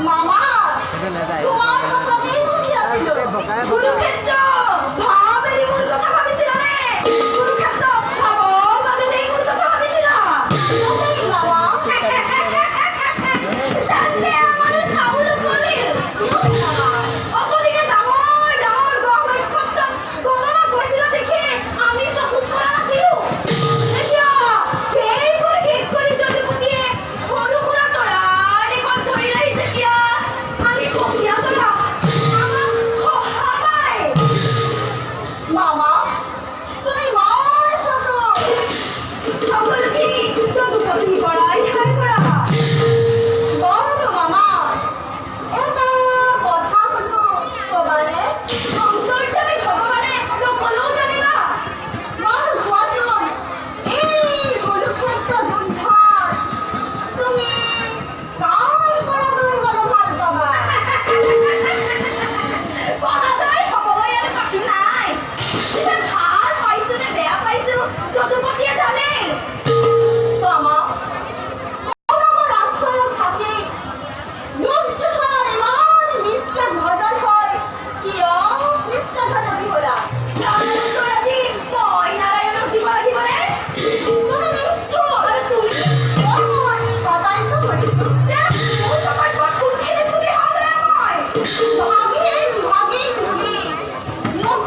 মামা তোমার তো প্রতিই ভাবিয়াছিল কুরুক্ষেত্র ভাবেরই মূল কথা ভাবিছিল রে কুরুক্ষেত্র ভাবো মানে এই মূল কথা ভাবিছিল মামা তাহলে আমার খাবুলো বলে অতদিকে ডাঙর ডাঙর গহনা করতে গহনা কইছিল দেখে আমি তো খুব খারাপ ছিল দেখিয়া সেই করে ঠিক করে যদি বুঝিয়ে হলু পুরা তোরা এখন ধরিলাই দেখিয়া আমি কপিয়া তোরা আমার খহাবাই মামা তুমি মার সাথে সকল কি যত করি পড়াই হাই পড়া বলো মামা এটা কথা হলো বাবারে সংসারটাকে ভগবানে লোকলো জানিবা মন ভজন এই কুরুক্ষেত্র যুদ্ধ তুমি কার পরাজয় হলে ভাল পাবা পরাজয় হবই আর বাকি নাই এটা হার পাইছো রে দেয়া পাইছো যদুপতিয়ে জানে মামা আমার আশ্রয় থাকে যুদ্ধখানার এমন মিথ্যে ভজন হয় কি মিথ্যে ভজনই হলা তোরাজি মই নারায়ণ জীবনে জীবনে তুমি নিষ্ঠুর আর তুমি অমর সদান্য করিস ও সবাই কখন খেলে তুমি হবে আমায় ভাগে ভাগে তুমি মুখ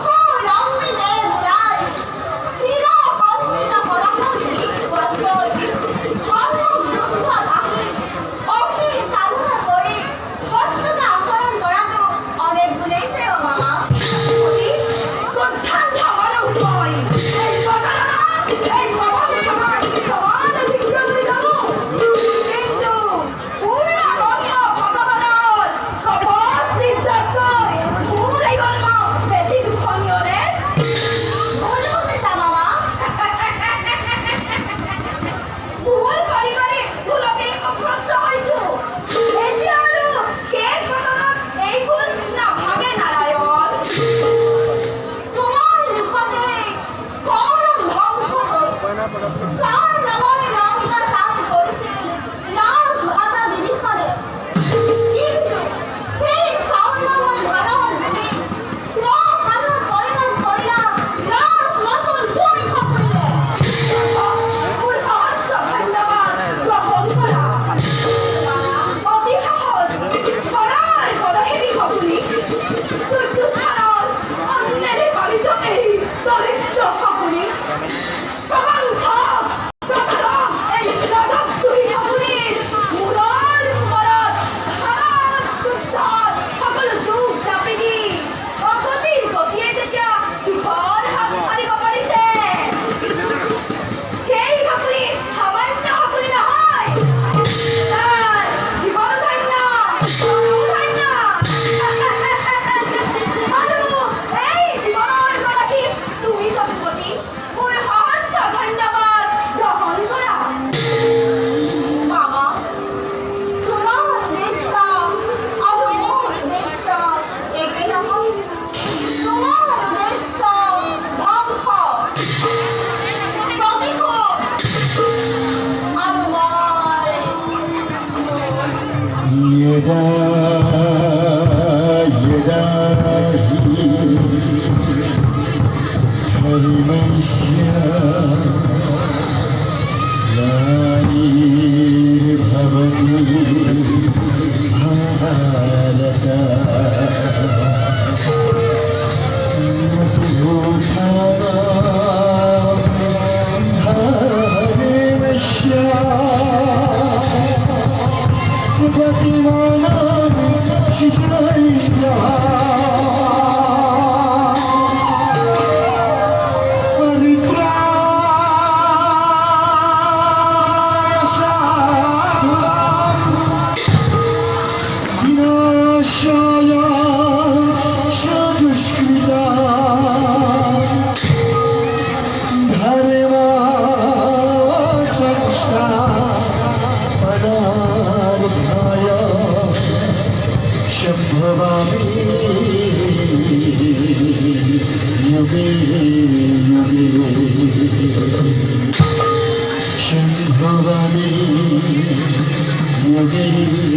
রামে দেয় মুরাই শিরা বন্ধনা পরামর্শ বন্ধ ধর্ম বিরোধ থাকে অতি সাধনা করে সত্যতা আচরণ করাটো অনেক গুণেই শ্রেয় মামা কোথায় ধামানো উঠয় এই কথাটা এই ভবানী সমাজ সমান বিক্রমী জানো কিন্তু পুরা রঙ ভগবানের সবত বিশ্বাস করে পুরাই গল্প বেশি দুঃখনীয় রে ভুল বলতে মামা ভুল করি করি ভুলকে অভ্যস্ত হইছো বেশি আরো শেষ ঘটনা এই ভুল না ভাগে নারায়ণ তোমার লিখতে করম ধ্বংস তার নামে লঙ্কা দান করছে রাজ ভাতা বিভীষণে কিন্তু সেই সাউন্ডময় ভারত ভূমি স্বভারত পরিণাম করিলাম রাজ নতুন তুমি খবইলে ওর রহস্য ধন্যবাদ গ্রহণ করা অতি সহজ ছড়ার পদহেরি খবুলি সূর্য ভারত অন্যের বালিশতে দরিদ্র খবুলি প্রমাণ সব প্রথম এই রাজক তুই খবুলির মূলর উপরত ভারত সুস্থর সকল যুগ চাপিনি অগতির গতিয়ে যেতিয়া দুখৰ হাত মাৰিব পাৰিছে সেই খবুলি সামান্য খবুলি নহয় তাৰ জীৱন ধন্য ধন্য আৰু এই জীৱনৰ গৰাকী তুমি যদুপতি মোৰ সহস্ৰ ধন্যবাদ গ্ৰহণ কৰা মামা তোমাৰ উদ্দেশ্য আৰু মোৰ উদ্দেশ্য একে নহয় তোমাৰ উদ্দেশ্য ধ্বংস প্ৰতিশোধ আৰু মই يدا يدا هرمشيا لاني بھوتی بھالتا Shambhavani Yogi